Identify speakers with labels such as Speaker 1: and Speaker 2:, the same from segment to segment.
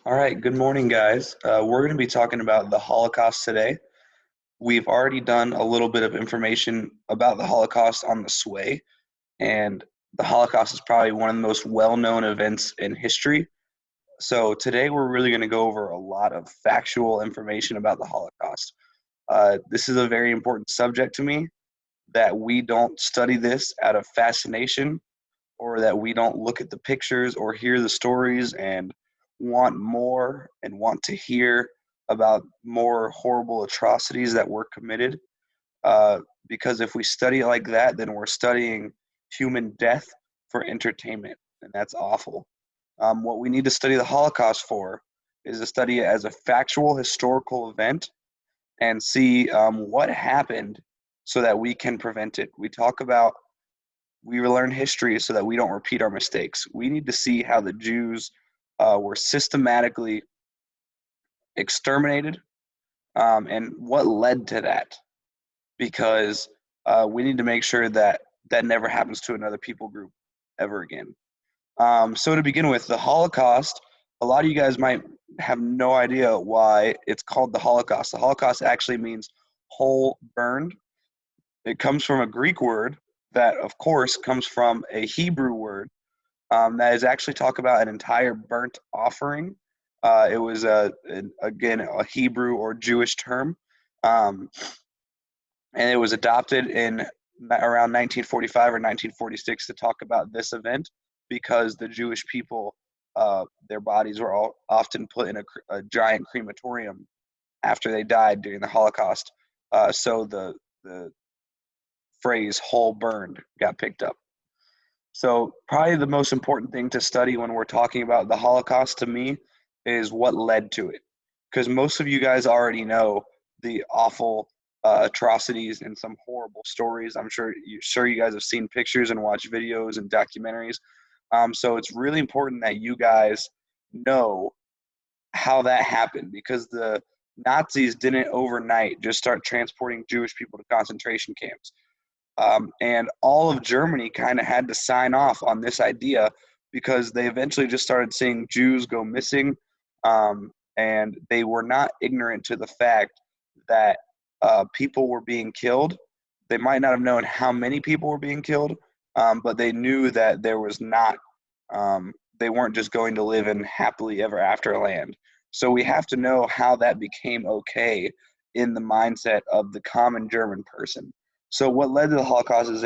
Speaker 1: All right, good morning, guys. We're going to be talking about the Holocaust today. We've already done a little bit of information about the Holocaust on the Sway, and the Holocaust is probably one of the most well-known events in history. So today we're really going to go over a lot of factual information about the Holocaust. This is a very important subject to me that we don't study this out of fascination or that we don't look at the pictures or hear the stories and want more and want to hear about more horrible atrocities that were committed. Because if we study it like that, then we're studying human death for entertainment, and that's awful. What we need to study the Holocaust for is to study it as a factual historical event and see what happened so that we can prevent it. We learn history so that we don't repeat our mistakes. We need to see how the Jews were systematically exterminated and what led to that, because we need to make sure that that never happens to another people group ever again. So to begin with, the Holocaust, a lot of you guys might have no idea why it's called the Holocaust. The Holocaust actually means whole burned. It comes from a Greek word that, of course, comes from a Hebrew word that is actually talk about an entire burnt offering. It was, again, a Hebrew or Jewish term, um, and it was adopted in around 1945 or 1946 to talk about this event because the Jewish people, their bodies were all often put in a giant crematorium after they died during the Holocaust. So the phrase "whole burned" got picked up. So probably the most important thing to study when we're talking about the Holocaust to me is what led to it. Because most of you guys already know the awful atrocities and some horrible stories. I'm sure you guys have seen pictures and watched videos and documentaries. So it's really important that you guys know how that happened, because the Nazis didn't overnight just start transporting Jewish people to concentration camps. And all of Germany kind of had to sign off on this idea because they eventually just started seeing Jews go missing. And they were not ignorant to the fact that people were being killed. They might not have known how many people were being killed, but they knew that there was not, they weren't just going to live in happily ever after land. So we have to know how that became okay in the mindset of the common German person. So what led to the Holocaust is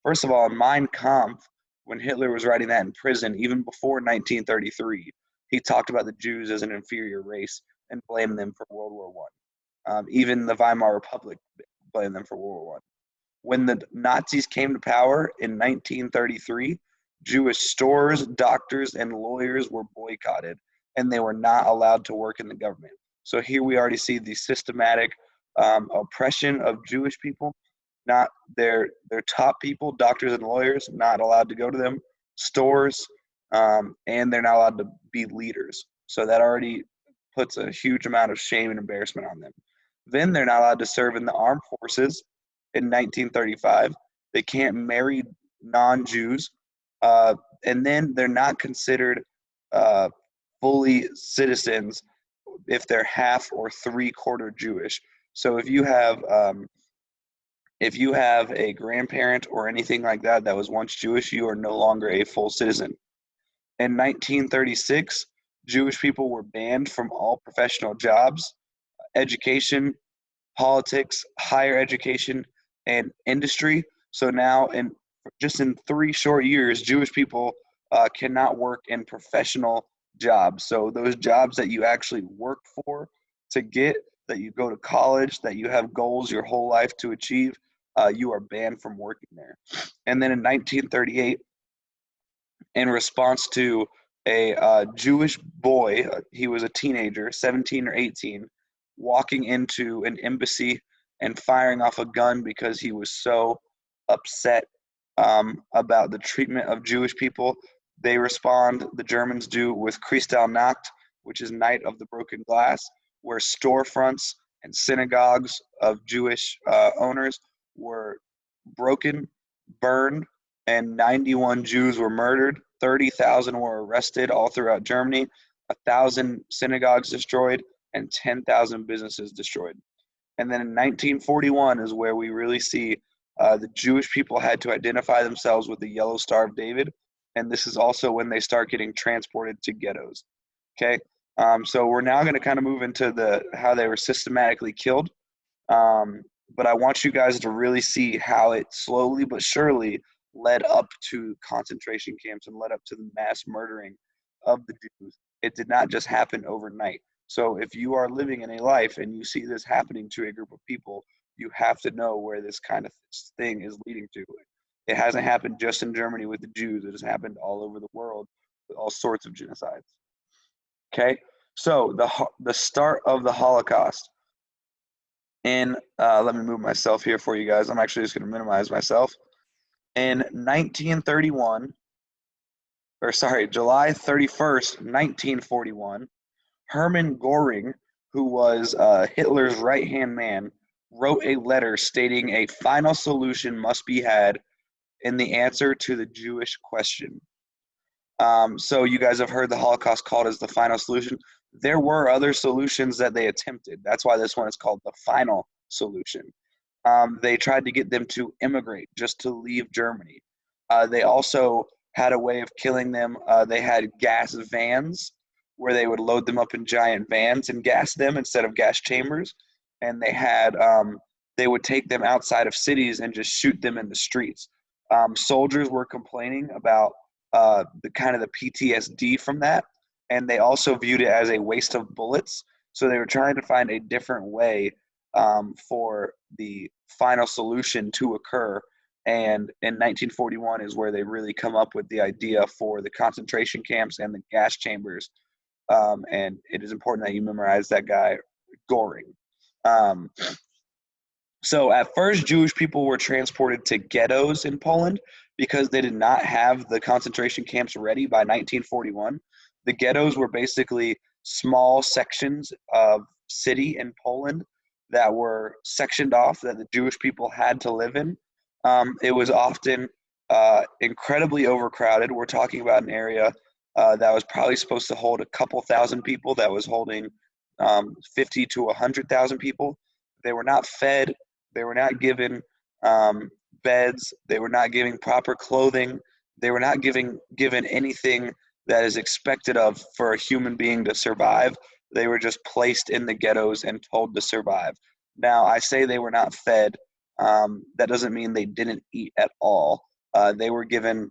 Speaker 1: first of all, in Mein Kampf, when Hitler was writing that in prison, even before 1933, he talked about the Jews as an inferior race and blamed them for World War One. Even the Weimar Republic blamed them for World War One. When the Nazis came to power in 1933, Jewish stores, doctors, and lawyers were boycotted, and they were not allowed to work in the government. So here we already see the systematic oppression of Jewish people. Not their top people, doctors and lawyers, not allowed to go to them, stores, and they're not allowed to be leaders. So that already puts a huge amount of shame and embarrassment on them. Then they're not allowed to serve in the armed forces in 1935. They can't marry non-Jews, and then they're not considered uh, fully citizens if they're half or three-quarter Jewish. So if you have a grandparent or anything like that that was once Jewish, you are no longer a full citizen. In 1936, Jewish people were banned from all professional jobs, education, politics, higher education, and industry. So now, in just in 3 short years, Jewish people cannot work in professional jobs. So those jobs that you actually work for to get, that you go to college, that you have goals your whole life to achieve, you are banned from working there. And then in 1938, in response to a Jewish boy, he was a teenager, 17 or 18, walking into an embassy and firing off a gun because he was so upset about the treatment of Jewish people. They respond, the Germans do, with Kristallnacht, which is Night of the Broken Glass, where storefronts and synagogues of Jewish owners were broken, burned, and 91 Jews were murdered. 30,000 were arrested all throughout Germany. 1,000 synagogues destroyed, and 10,000 businesses destroyed. And then in 1941 is where we really see the Jewish people had to identify themselves with the Yellow Star of David, and this is also when they start getting transported to ghettos. Okay, so we're now going to kind of move into how they were systematically killed. But I want you guys to really see how it slowly but surely led up to concentration camps and led up to the mass murdering of the Jews. It did not just happen overnight. So if you are living in a life and you see this happening to a group of people, you have to know where this kind of thing is leading to. It hasn't happened just in Germany with the Jews. It has happened all over the world with all sorts of genocides. Okay, so the start of the Holocaust. And let me move myself here for you guys. I'm actually just going to minimize myself. In 1931, or sorry, July 31st, 1941, Hermann Göring, who was Hitler's right-hand man, wrote a letter stating a final solution must be had in the answer to the Jewish question. So you guys have heard the Holocaust called as the final solution. There were other solutions that they attempted. That's why this one is called the final solution. They tried to get them to immigrate, just to leave Germany. They also had a way of killing them. They had gas vans where they would load them up in giant vans and gas them instead of gas chambers. And they would take them outside of cities and just shoot them in the streets. Soldiers were complaining about the kind of the PTSD from that, and they also viewed it as a waste of bullets. So they were trying to find a different way for the final solution to occur. And in 1941 is where they really come up with the idea for the concentration camps and the gas chambers. And it is important that you memorize that guy, Göring. So at first, Jewish people were transported to ghettos in Poland because they did not have the concentration camps ready by 1941. The ghettos were basically small sections of city in Poland that were sectioned off that the Jewish people had to live in. It was often incredibly overcrowded. We're talking about an area that was probably supposed to hold a couple thousand people that was holding 50 to 100,000 people. They were not fed. They were not given beds. They were not giving proper clothing. They were not given anything that is expected of for a human being to survive. They were just placed in the ghettos and told to survive. Now, I say they were not fed. That doesn't mean they didn't eat at all. They were given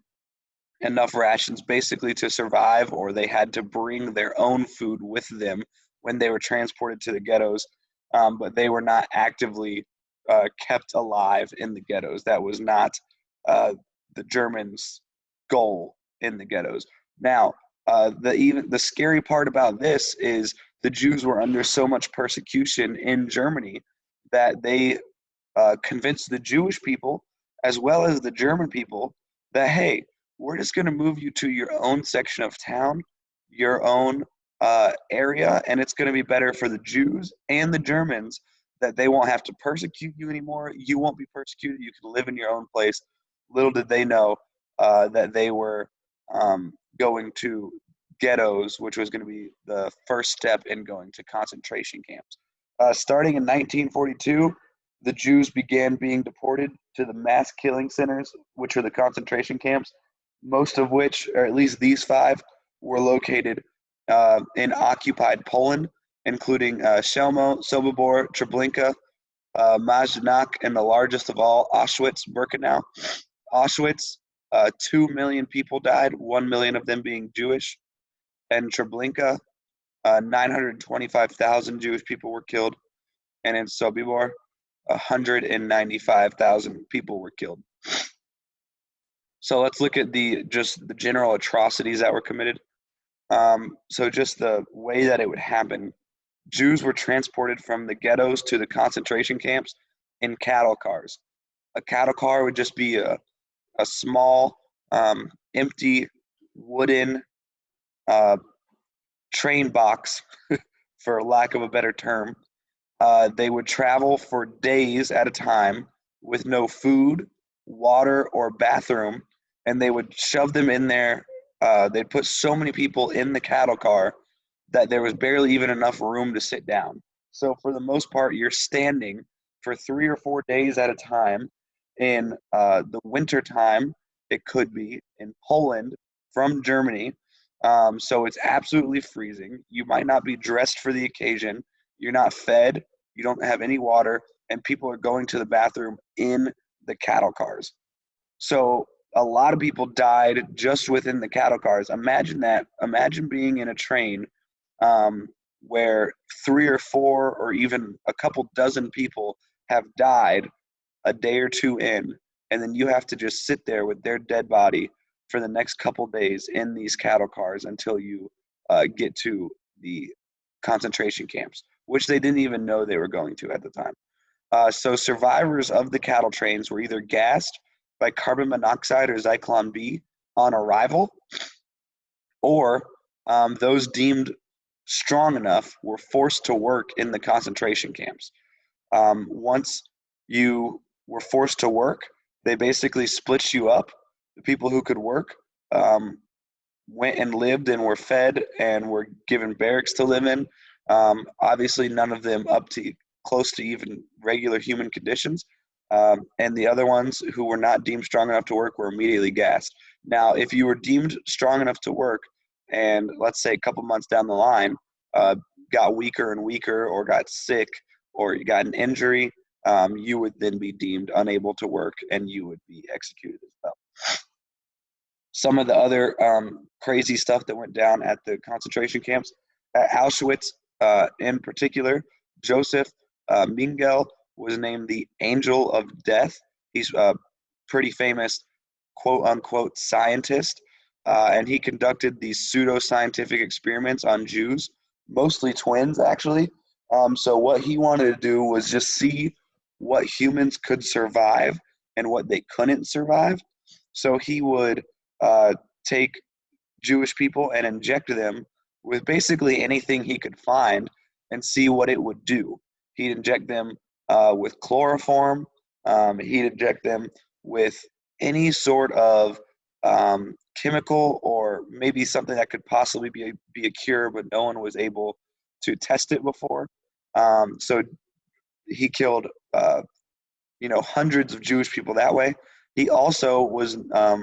Speaker 1: enough rations basically to survive, or they had to bring their own food with them when they were transported to the ghettos. But they were not actively kept alive in the ghettos. That was not the Germans' goal in the ghettos. Now, the scary part about this is the Jews were under so much persecution in Germany that they convinced the Jewish people as well as the German people that, hey, we're just going to move you to your own section of town, your own area, and it's going to be better for the Jews and the Germans that they won't have to persecute you anymore. You won't be persecuted. You can live in your own place. Little did they know that they were going to ghettos, which was going to be the first step in going to concentration camps. Starting in 1942, the Jews began being deported to the mass killing centers, which are the concentration camps, most of which, or at least these 5, were located in occupied Poland, including Shelmo, Sobibor, Treblinka, Majdanek, and the largest of all, Auschwitz-Birkenau. Auschwitz, 2 million people died, 1 million of them being Jewish. And Treblinka, 925,000 Jewish people were killed. And in Sobibor, 195,000 people were killed. So let's look at just the general atrocities that were committed. So just the way that it would happen. Jews were transported from the ghettos to the concentration camps in cattle cars. A cattle car would just be a small, empty, wooden train box, for lack of a better term. They would travel for days at a time with no food, water, or bathroom, and they would shove them in there. They'd put so many people in the cattle car that there was barely even enough room to sit down. So for the most part, you're standing for 3 or 4 days at a time. In the winter time, it could be in Poland from Germany. So it's absolutely freezing. You might not be dressed for the occasion. You're not fed. You don't have any water, and people are going to the bathroom in the cattle cars. So a lot of people died just within the cattle cars. Imagine that. Imagine being in a train um, where 3 or 4 or even a couple dozen people have died a day or two in, and then you have to just sit there with their dead body for the next couple days in these cattle cars until you get to the concentration camps, which they didn't even know they were going to at the time. So survivors of the cattle trains were either gassed by carbon monoxide or Zyklon B on arrival, or those deemed strong enough were forced to work in the concentration camps. Once you were forced to work, they basically split you up. The people who could work went and lived and were fed and were given barracks to live in. Obviously, none of them up to close to even regular human conditions. And the other ones who were not deemed strong enough to work were immediately gassed. Now, if you were deemed strong enough to work, and let's say a couple months down the line, got weaker and weaker, or got sick, or you got an injury, you would then be deemed unable to work, and you would be executed as well. Some of the other crazy stuff that went down at the concentration camps, at Auschwitz in particular, Joseph Mengele was named the Angel of Death. He's a pretty famous quote unquote scientist, and he conducted these pseudo-scientific experiments on Jews, mostly twins actually. So what he wanted to do was just see what humans could survive and what they couldn't survive. So he would take Jewish people and inject them with basically anything he could find and see what it would do. He'd inject them with chloroform. He'd inject them with any sort of chemical, or maybe something that could possibly be a cure, but no one was able to test it before. So he killed hundreds of Jewish people that way. He also was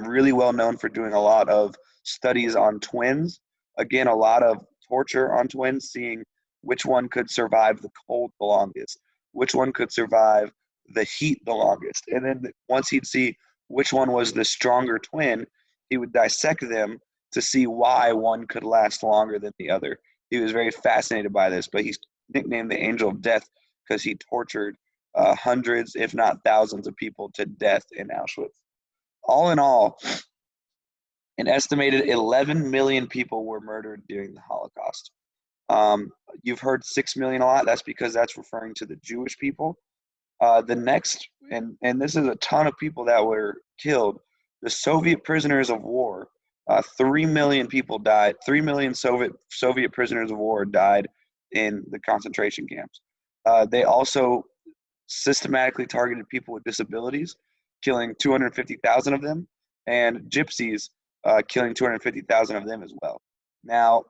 Speaker 1: really well known for doing a lot of studies on twins. Again, a lot of torture on twins, seeing which one could survive the cold the longest, which one could survive the heat the longest. And then once he'd see which one was the stronger twin, he would dissect them to see why one could last longer than the other. He was very fascinated by this, but he's nicknamed the Angel of Death because he tortured hundreds, if not thousands, of people to death in Auschwitz. All in all, an estimated 11 million people were murdered during the Holocaust. You've heard 6 million a lot. That's because that's referring to the Jewish people. The next, and this is a ton of people that were killed, the Soviet prisoners of war. 3 million people died. 3 million Soviet prisoners of war died in the concentration camps. They also systematically targeted people with disabilities, killing 250,000 of them, and gypsies, killing 250,000 of them as well. Now,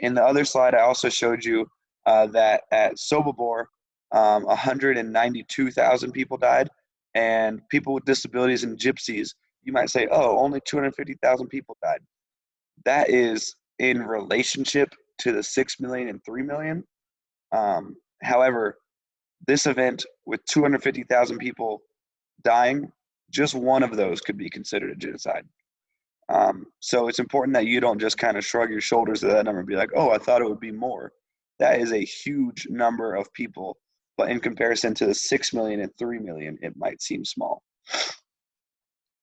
Speaker 1: in the other slide, I also showed you that at Sobibor, 192,000 people died, and people with disabilities and gypsies, you might say, oh, only 250,000 people died. That is in relationship to the 6 million and 3 million. However, this event with 250,000 people dying, just one of those could be considered a genocide. So it's important that you don't just kind of shrug your shoulders at that number and be like, oh, I thought it would be more. That is a huge number of people, but in comparison to the 6 million and 3 million, it might seem small.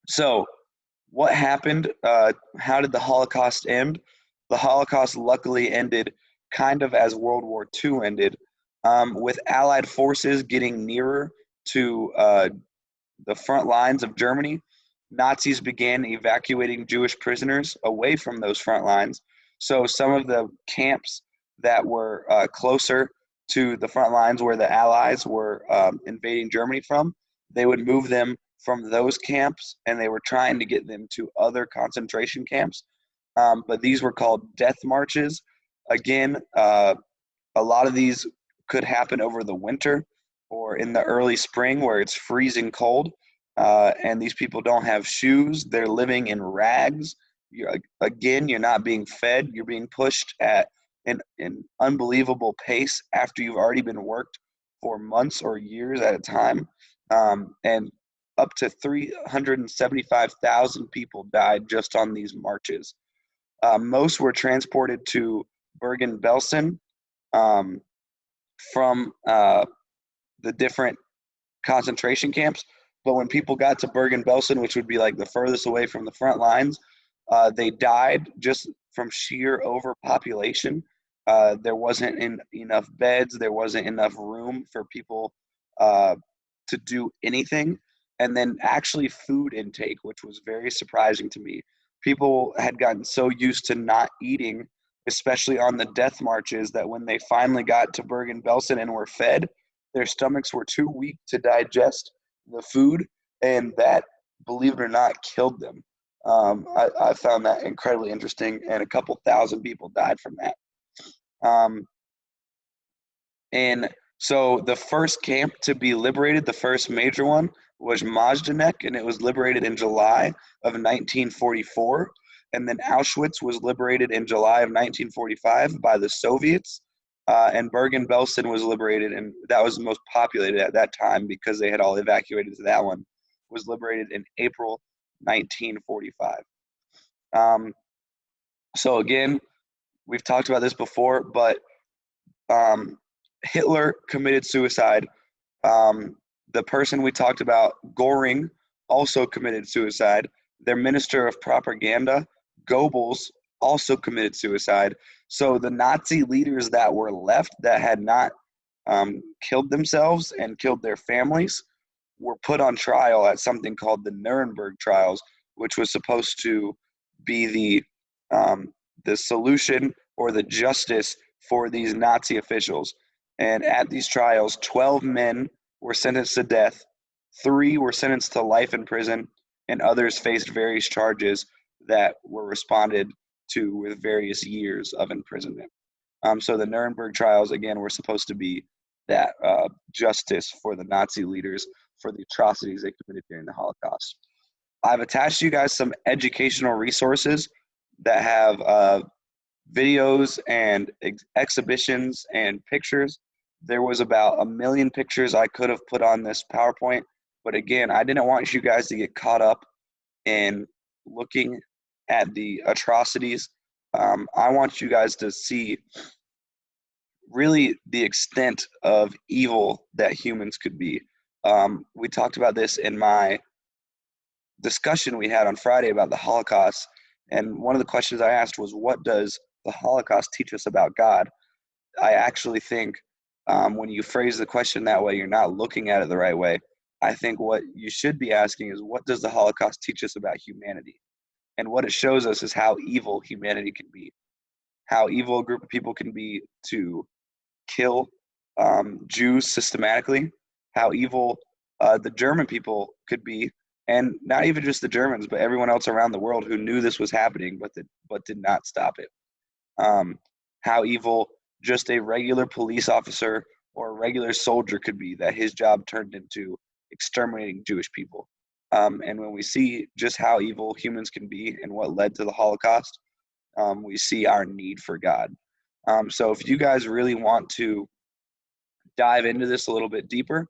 Speaker 1: So what happened? How did the Holocaust end? The Holocaust luckily ended kind of as World War II ended, with Allied forces getting nearer to the front lines of Germany. Nazis began evacuating Jewish prisoners away from those front lines. So some of the camps that were closer to the front lines where the Allies were invading Germany from, they would move them from those camps, and they were trying to get them to other concentration camps. But these were called death marches. Again, a lot of these could happen over the winter or in the early spring where it's freezing cold, and these people don't have shoes. They're living in rags. You're not being fed. You're being pushed at an unbelievable pace after you've already been worked for months or years at a time. And up to 375,000 people died just on these marches. Most were transported to Bergen-Belsen, um, from the different concentration camps. But when people got to Bergen-Belsen, which would be like the furthest away from the front lines, they died just from sheer overpopulation. There wasn't enough beds. There wasn't enough room for people uh, to do anything. And then actually food intake, which was very surprising to me. People had gotten so used to not eating, especially on the death marches, that when they finally got to Bergen-Belsen and were fed, their stomachs were too weak to digest the food, and that, believe it or not, killed them. I found that incredibly interesting, and a couple thousand people died from that. Um, and so the first camp to be liberated, the first major one, was Majdanek, and it was liberated in July of 1944. And then Auschwitz was liberated in July of 1945 by the Soviets. And Bergen-Belsen was liberated, and that was the most populated at that time because they had all evacuated to that one, was liberated in April 1945. Um, so again, we've talked about this before, but Hitler committed suicide. Um, the person we talked about, Goring, also committed suicide. Their minister of propaganda, Goebbels, also committed suicide. So the Nazi leaders that were left that had not killed themselves and killed their families were put on trial at something called the Nuremberg trials, which was supposed to be the solution or the justice for these Nazi officials. And at these trials, 12 men were sentenced to death, 3 were sentenced to life in prison, and others faced various charges that were responded to with various years of imprisonment. So the Nuremberg trials, again, were supposed to be that justice for the Nazi leaders for the atrocities they committed during the Holocaust. I've attached you guys some educational resources that have videos and exhibitions and pictures. There was about 1 million pictures I could have put on this PowerPoint, but again, I didn't want you guys to get caught up in looking at the atrocities. I want you guys to see really the extent of evil that humans could be. We talked about this in my discussion we had on Friday about the Holocaust, and one of the questions I asked was, what does the Holocaust teach us about God? I actually think when you phrase the question that way, you're not looking at it the right way. I think what you should be asking is, what does the Holocaust teach us about humanity? And what it shows us is how evil humanity can be, how evil a group of people can be to kill Jews systematically, how evil the German people could be, and not even just the Germans, but everyone else around the world who knew this was happening but did not stop it. How evil just a regular police officer or a regular soldier could be, that his job turned into exterminating Jewish people. And when we see just how evil humans can be and what led to the Holocaust, we see our need for God. So if you guys really want to dive into this a little bit deeper,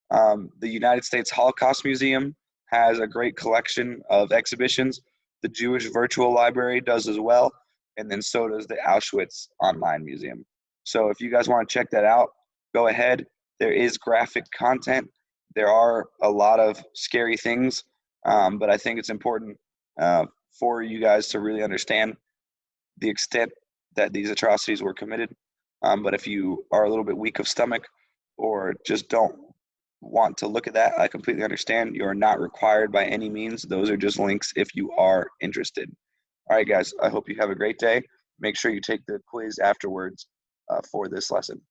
Speaker 1: the United States Holocaust Museum has a great collection of exhibitions. The Jewish Virtual Library does as well, and then so does the Auschwitz Online Museum. So if you guys want to check that out, go ahead. There is graphic content. There are a lot of scary things, but I think it's important for you guys to really understand the extent that these atrocities were committed. But if you are a little bit weak of stomach or just don't want to look at that, I completely understand. You're not required by any means. Those are just links if you are interested. All right, guys, I hope you have a great day. Make sure you take the quiz afterwards for this lesson.